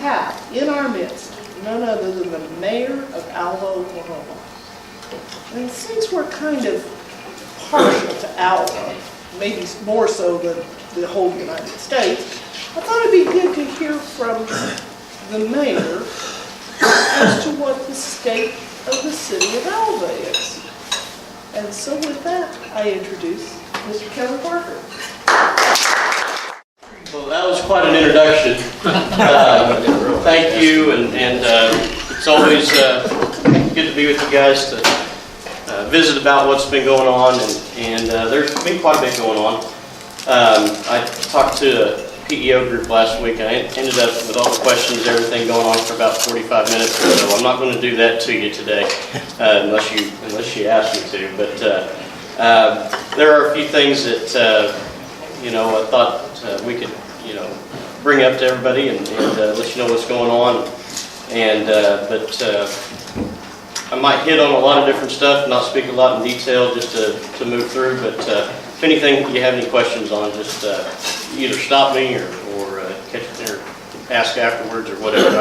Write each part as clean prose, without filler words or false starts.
have in our midst none other than the mayor of Alva, Oklahoma. And since we're kind of partial to Alva, maybe more so than the whole United States, I thought it'd be good to hear from the mayor as to what the state of the city of Alva is. And so with that, I introduce Mr. Kevin Parker. Well, that was quite an introduction. Thank you, and it's always good to be with you guys to visit about what's been going on, and there's been quite a bit going on. I talked to a PEO group last week, and I ended up with all the questions, everything going on for about 45 minutes or so. I'm not going to do that to you today, unless you ask me to. But there are a few things that I thought we could bring up to everybody and let you know what's going on. And but I might hit on a lot of different stuff, not speak a lot in detail, just to move through. But if anything you have any questions on, just either stop me or catch or ask afterwards or whatever.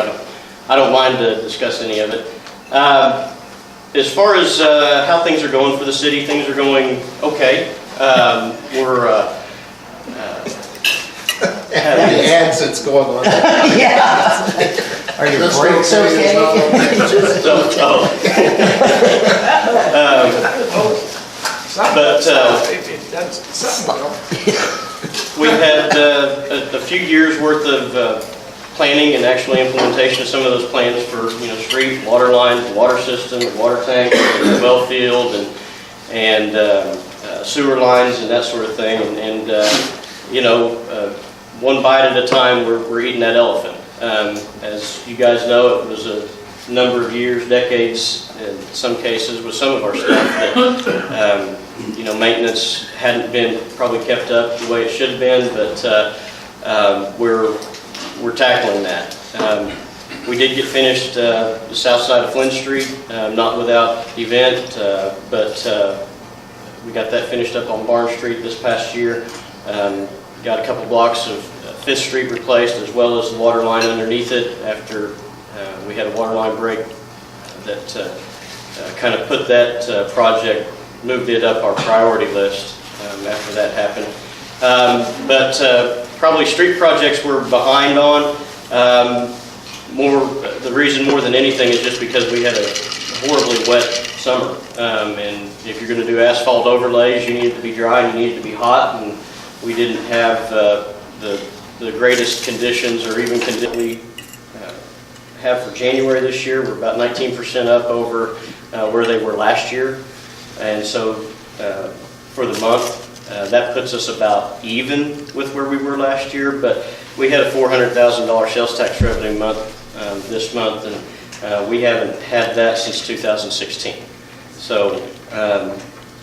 I don't mind to discuss any of it. As far as how things are going for the city, things are going okay. We're the ads that's going on. Yeah. Are your brakes okay? We've had a few years worth of planning and actually implementation of some of those plans for street, water lines, water system, water tank, well field, and sewer lines and that sort of thing. And one bite at a time, we're eating that elephant. As you guys know, it was a number of years, decades, in some cases, with some of our stuff that maintenance hadn't been probably kept up the way it should have been, but we're tackling that. We did get finished the south side of Flynn Street, not without event, but we got that finished up on Barn Street this past year. Got a couple blocks of 5th Street replaced, as well as the water line underneath it after we had a water line break that kind of put that project, moved it up our priority list after that happened. But probably street projects we're behind on. The reason more than anything is just because we had a horribly wet summer. And if you're going to do asphalt overlays, you need it to be dry and you need it to be hot. And we didn't have the greatest conditions, or even we have for January this year. We're about 19% up over where they were last year. And so for the month, that puts us about even with where we were last year. But we had a $400,000 sales tax revenue month this month, and we haven't had that since 2016. So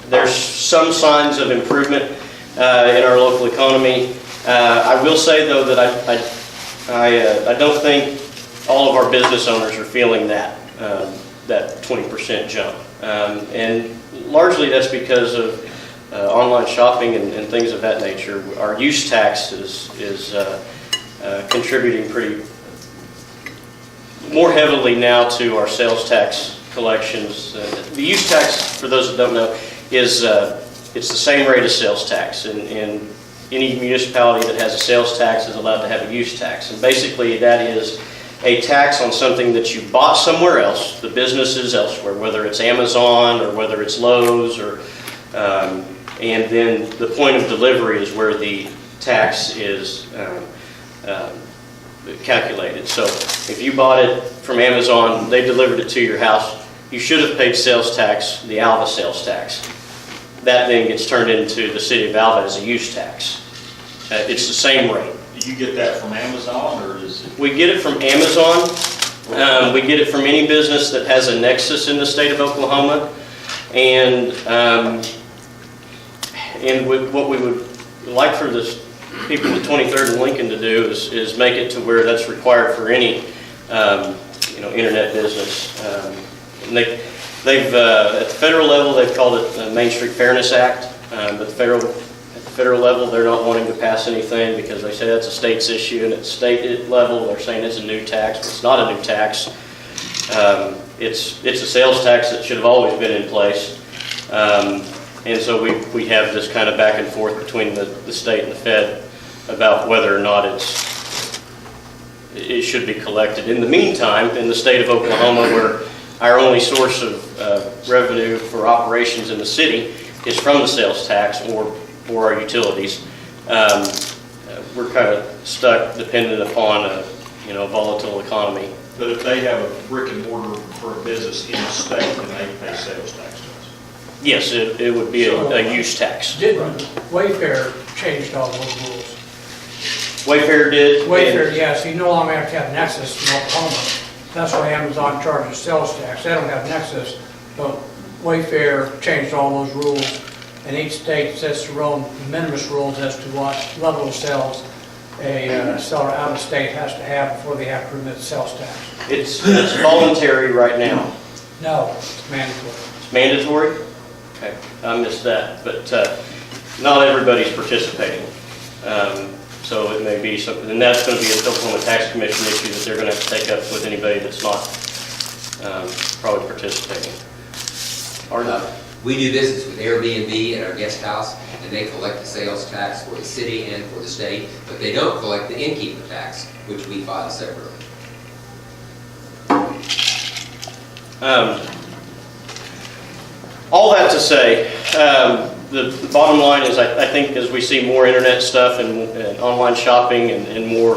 there's some signs of improvement in our local economy. I will say, though, that I don't think all of our business owners are feeling that 20% jump, and largely that's because of online shopping and things of that nature. Our use tax is contributing pretty more heavily now to our sales tax collections. The use tax, for those that don't know, is it's the same rate as sales tax, and any municipality that has a sales tax is allowed to have a use tax. And basically that is a tax on something that you bought somewhere else, the businesses elsewhere, whether it's Amazon or whether it's Lowe's, or and then the point of delivery is where the tax is calculated. So if you bought it from Amazon, they delivered it to your house, you should have paid sales tax, the Alva sales tax. That then gets turned into the city of Alva as a use tax. It's the same rate. Do you get that from Amazon, or is it? We get it from Amazon. We get it from any business that has a nexus in the state of Oklahoma. And what we would like for the people at 23rd and Lincoln to do is make it to where that's required for any internet business. And they've at the federal level they've called it the Main Street Fairness Act, but the federal At the federal level, they're not wanting to pass anything because they say that's a state's issue, and at state level, they're saying it's a new tax, but it's not a new tax. It's a sales tax that should have always been in place. And so we have this kind of back and forth between the state and the Fed about whether or not it should be collected. In the meantime, in the state of Oklahoma, where our only source of revenue for operations in the city is from the sales tax or our utilities, we're kind of stuck dependent upon a volatile economy. But if they have a brick and mortar for a business in the state, then they pay sales tax to us. Yes, it would be a use tax. Didn't Wayfair changed all those rules? Wayfair did. Wayfair, yes, you no longer have to have Nexus in Oklahoma. That's why Amazon charges sales tax. They don't have Nexus, but Wayfair changed all those rules, and each state sets their own minimus rules as to what level of sales a seller out of state has to have before they have to remit sales tax. It's voluntary right now. No, it's mandatory. It's mandatory? Okay, I missed that, but not everybody's participating. So it may be something, and that's going to be a Oklahoma Tax Commission issue that they're going to have to take up with anybody that's not probably participating. We do business with Airbnb at our guest house, and they collect the sales tax for the city and for the state, but they don't collect the innkeeper tax, which we file separately. All that to say, the bottom line is I think as we see more internet stuff and online shopping and more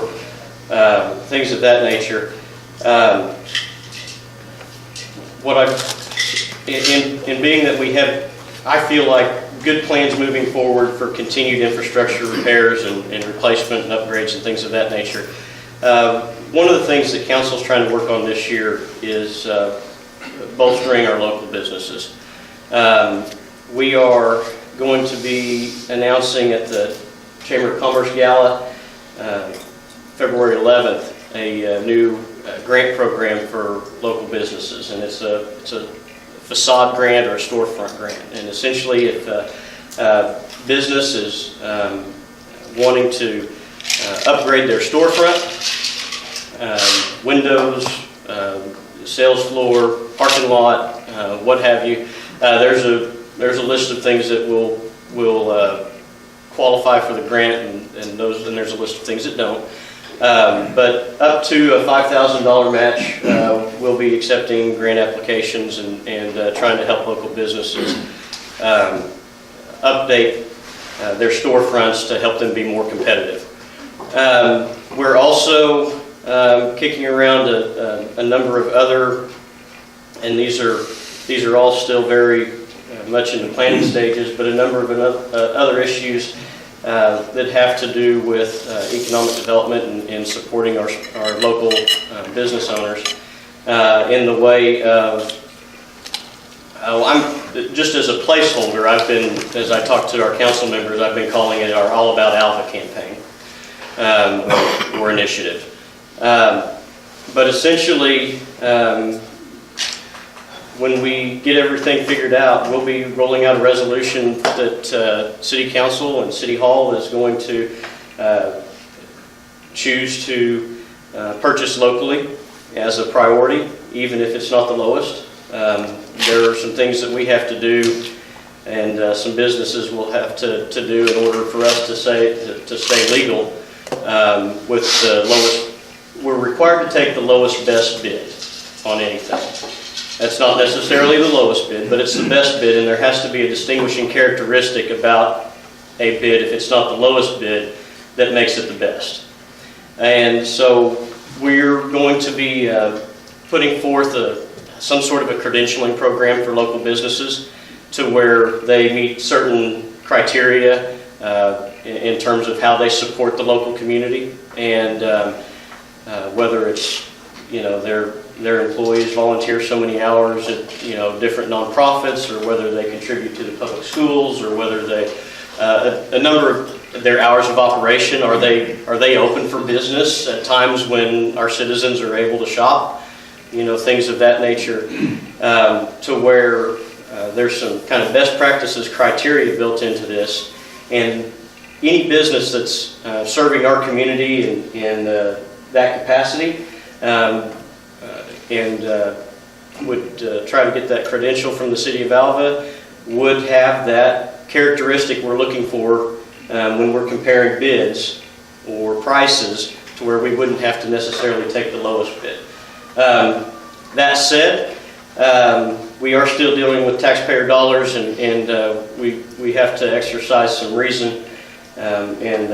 things of that nature, in being that we have, I feel like, good plans moving forward for continued infrastructure repairs and replacement and upgrades and things of that nature. One of the things that council is trying to work on this year is bolstering our local businesses. We are going to be announcing at the Chamber of Commerce Gala, February 11th, a new grant program for local businesses, and it's a facade grant or a storefront grant. And essentially, if business is wanting to upgrade their storefront, windows, sales floor, parking lot, what have you, there's a list of things that will qualify for the grant, and there's a list of things that don't. But up to a $5,000 match, we'll be accepting grant applications and trying to help local businesses update their storefronts to help them be more competitive. We're also kicking around a number of other, and these are all still very much in the planning stages, but a number of other issues that have to do with economic development and supporting our local business owners in the way of, I'm just as a placeholder, as I talk to our council members, I've been calling it our All About Alva campaign or initiative. But essentially, when we get everything figured out, we'll be rolling out a resolution that City Council and City Hall is going to choose to purchase locally as a priority, even if it's not the lowest. There are some things that we have to do, and some businesses will have to do in order for us to stay legal with the lowest. We're required to take the lowest best bid on anything. That's not necessarily the lowest bid, but it's the best bid, and there has to be a distinguishing characteristic about a bid, if it's not the lowest bid, that makes it the best. And so we're going to be putting forth some sort of a credentialing program for local businesses to where they meet certain criteria in terms of how they support the local community, and whether it's, their employees volunteer so many hours at different nonprofits, or whether they contribute to the public schools, or whether they a number of their hours of operation, are they open for business at times when our citizens are able to shop, things of that nature, to where there's some kind of best practices criteria built into this, And any business that's serving our community in that capacity would try to get that credential from the City of Alva would have that characteristic we're looking for when we're comparing bids or prices, to where we wouldn't have to necessarily take the lowest bid. That said, we are still dealing with taxpayer dollars, and we have to exercise some reason and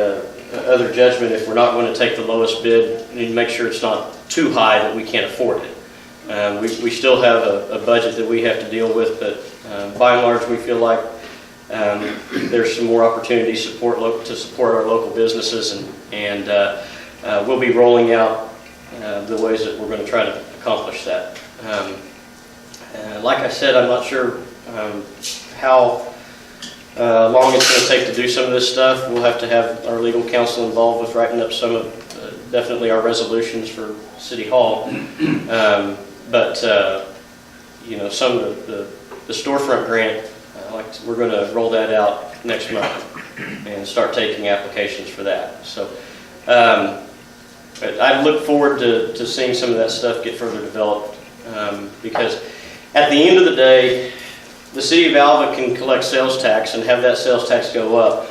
other judgment if we're not going to take the lowest bid. We need to make sure it's not too high that we can't afford it. We still have a budget that we have to deal with, but by and large we feel like there's some more opportunities to support our local businesses, and we'll be rolling out the ways that we're going to try to accomplish that. Like I said, I'm not sure how long it's going to take to do some of this stuff. We'll have to have our legal counsel involved with writing up some of, definitely our resolutions for City Hall. But you know, some of the storefront grant, we're going to roll that out next month and start taking applications for that. So I look forward to seeing some of that stuff get further developed, because at the end of the day, the City of Alva can collect sales tax and have that sales tax go up,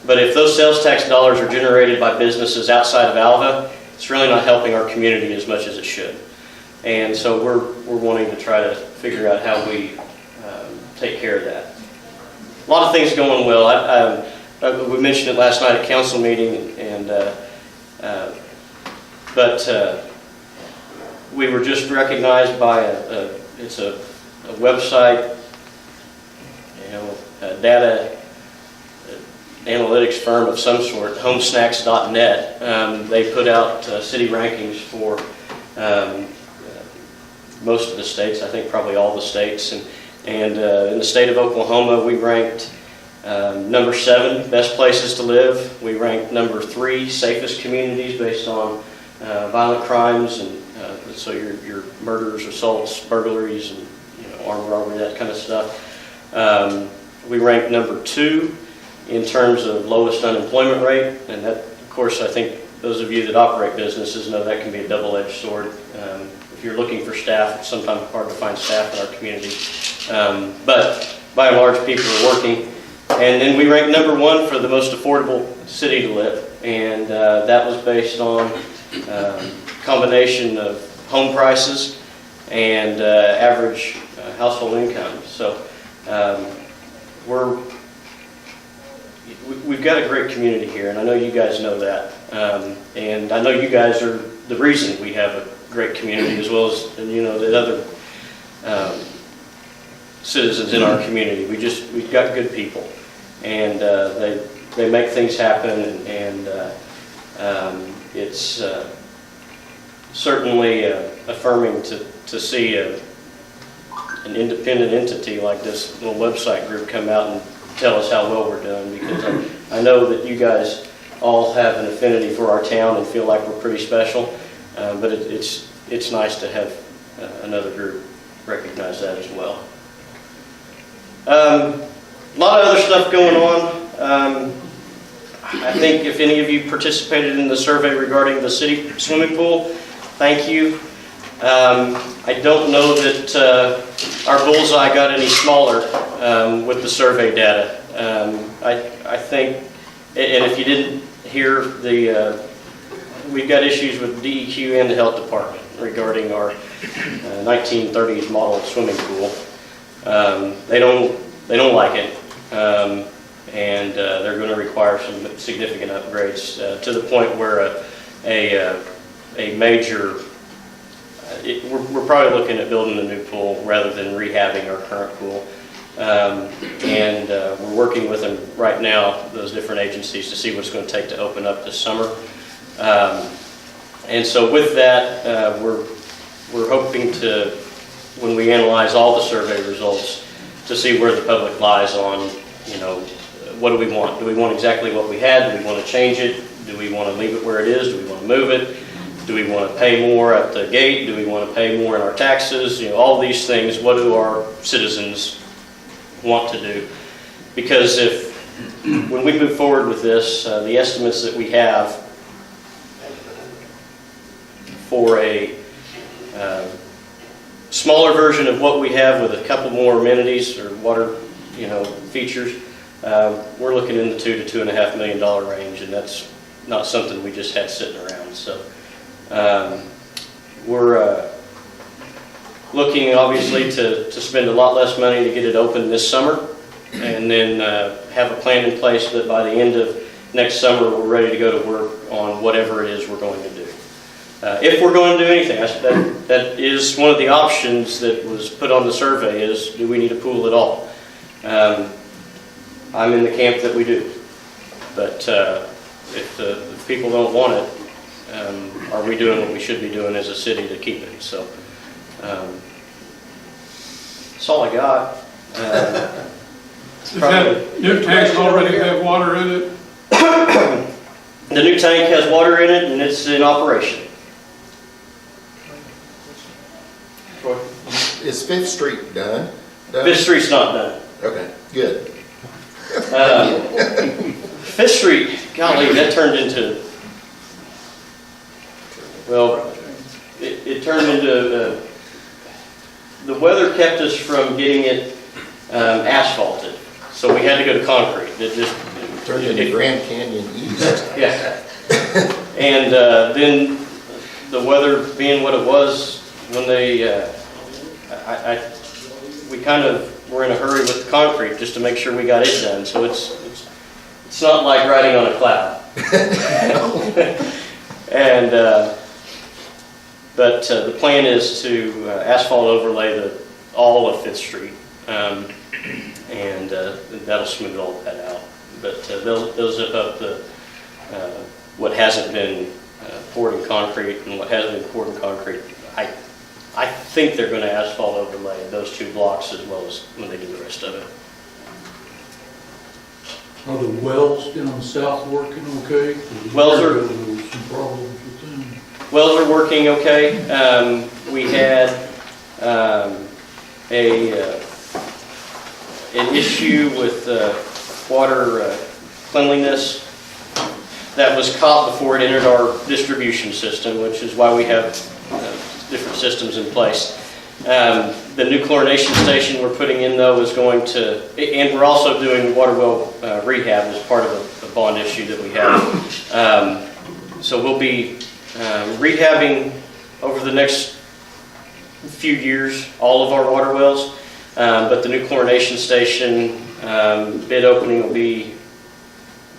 but if those sales tax dollars are generated by businesses outside of Alva, it's really not helping our community as much as it should. And so we're wanting to try to figure out how we take care of that. A lot of things going well. We mentioned it last night at council meeting, but we were just recognized by it's a website, you know, a data analytics firm of some sort, homesnacks.net. They put out city rankings for most of the states, I think probably all the states, and in the state of Oklahoma we ranked number 7 best places to live. We ranked number 3 safest communities based on violent crimes, and so your murders, assaults, burglaries, and armed robbery, that kind of stuff. We ranked number 2 in terms of lowest unemployment rate, and that, of course, I think those of you that operate businesses know that can be a double-edged sword. If you're looking for staff, it's sometimes hard to find staff in our community, but by and large people are working. And then we ranked number 1 for the most affordable city to live, and that was based on combination of home prices and average household income. So we've got a great community here, and I know you guys know that. And I know you guys are the reason we have a great community, as well as the other citizens in our community. We've got good people, and they make things happen, and it's certainly affirming to see an independent entity like this little website group come out and tell us how well we're doing, because I know that you guys all have an affinity for our town and feel like we're pretty special, but it's nice to have another group recognize that as well. A lot of other stuff going on. I think if any of you participated in the survey regarding the city swimming pool, thank you. I don't know that our bullseye got any smaller with the survey data. I think, and if you didn't hear, we've got issues with DEQ and the health department regarding our 1930s model swimming pool. They don't like it, and they're going to require some significant upgrades to the point where a major. We're probably looking at building a new pool rather than rehabbing our current pool. And we're working with them right now, those different agencies, to see what it's going to take to open up this summer. And so with that, we're hoping to, when we analyze all the survey results, to see where the public lies on, what do we want? Do we want exactly what we had? Do we want to change it? Do we want to leave it where it is? Do we want to move it? Do we want to pay more at the gate? Do we want to pay more in our taxes? All these things, what do our citizens want to do? Because if when we move forward with this, the estimates that we have for a smaller version of what we have with a couple more amenities or water, features, we're looking in the $2 to $2.5 million range, and that's not something we just had sitting around. So we're looking, obviously, to spend a lot less money to get it open this summer, and then have a plan in place that by the end of next summer we're ready to go to work on whatever it is we're going to do. If we're going to do anything, that is one of the options that was put on the survey is, do we need a pool at all? I'm in the camp that we do. But if the people don't want it, are we doing what we should be doing as a city to keep it? So that's all I got. Does that new tank already have water in it? The new tank has water in it, and it's in operation. Is Fifth Street done? Fifth Street's not done. Okay, good. Fifth Street, golly, that turned into, well, it turned into, the weather kept us from getting it asphalted, so we had to go to concrete. It just Turned into Grand Canyon East. Yeah. And then the weather being what it was, when they, we kind of were in a hurry with the concrete just to make sure we got it done. So it's not like riding on a cloud. And but the plan is to asphalt overlay all of Fifth Street, and that'll smooth all of that out. But they'll zip up what hasn't been poured in concrete, and what has been poured in concrete. I think they're going to asphalt overlay those two blocks as well as when they do the rest of it. Are the wells down south working okay? Wells are- There was some problems with them. Wells are working okay. We had an issue with water cleanliness that was caught before it entered our distribution system, which is why we have different systems in place. The new chlorination station we're putting in, though, is going to, and we're also doing water well rehab as part of a bond issue that we have. So we'll be rehabbing over the next few years all of our water wells, but the new chlorination station bid opening will be,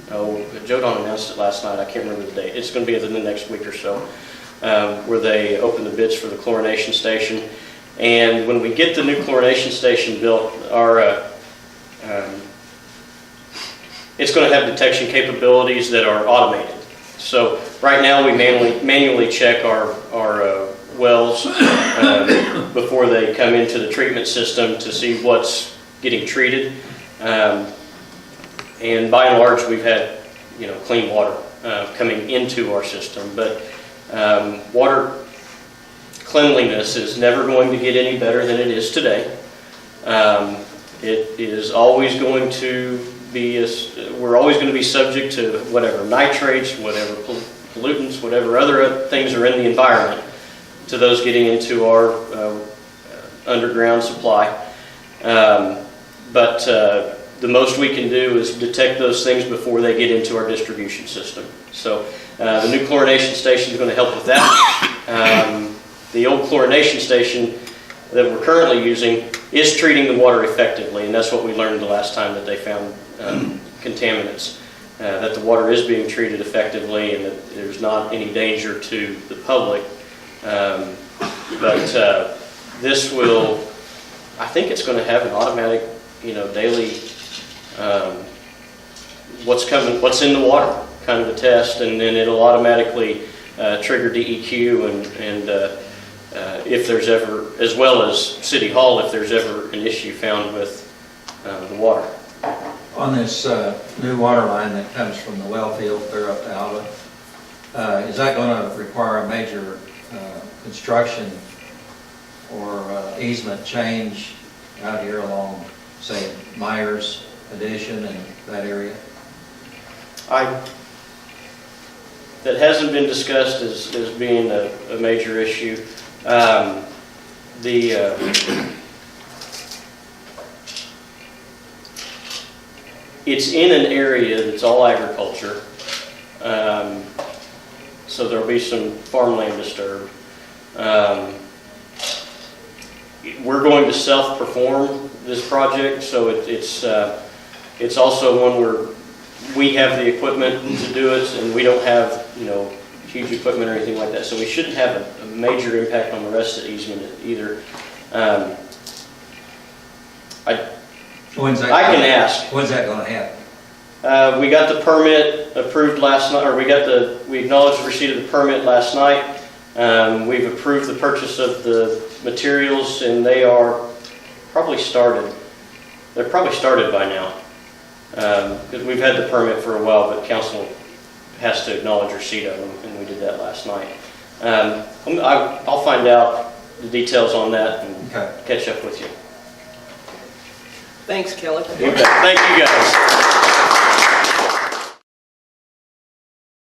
Joe Don announced it last night, I can't remember the date. It's going to be within the next week or so, where they open the bids for the chlorination station. And when we get the new chlorination station built, it's going to have detection capabilities that are automated. So right now we manually check our wells before they come into the treatment system to see what's getting treated. And by and large, we've had clean water coming into our system. But water cleanliness is never going to get any better than it is today. It is always going to be, we're always going to be subject to whatever nitrates, whatever pollutants, whatever other things are in the environment, to those getting into our underground supply. But the most we can do is detect those things before they get into our distribution system. So the new chlorination station is going to help with that. The old chlorination station that we're currently using is treating the water effectively, and that's what we learned the last time that they found contaminants, that the water is being treated effectively and that there's not any danger to the public. But this will, I think it's going to have an automatic, daily what's in the water kind of a test, and then it'll automatically trigger DEQ and if there's ever, as well as City Hall, if there's ever an issue found with the water. On this new water line that comes from the well field clear up to Alva, is that going to require a major construction or easement change out here along, say, Myers addition in that area? That hasn't been discussed as being a major issue. It's in an area that's all agriculture, so there'll be some farmland disturbed. We're going to self-perform this project, so it's also one where we have the equipment to do it, and we don't have, huge equipment or anything like that, so we shouldn't have a major impact on the rest of the easement either. When's that? I can ask. When's that gonna happen? We got the permit approved last night, or we acknowledged the receipt of the permit last night. We've approved the purchase of the materials, and they are probably started. They're probably started by now, because we've had the permit for a while, but council has to acknowledge receipt of them, and we did that last night. I'll find out the details on that and catch up with you. Thanks, Kelly. Thank you, guys.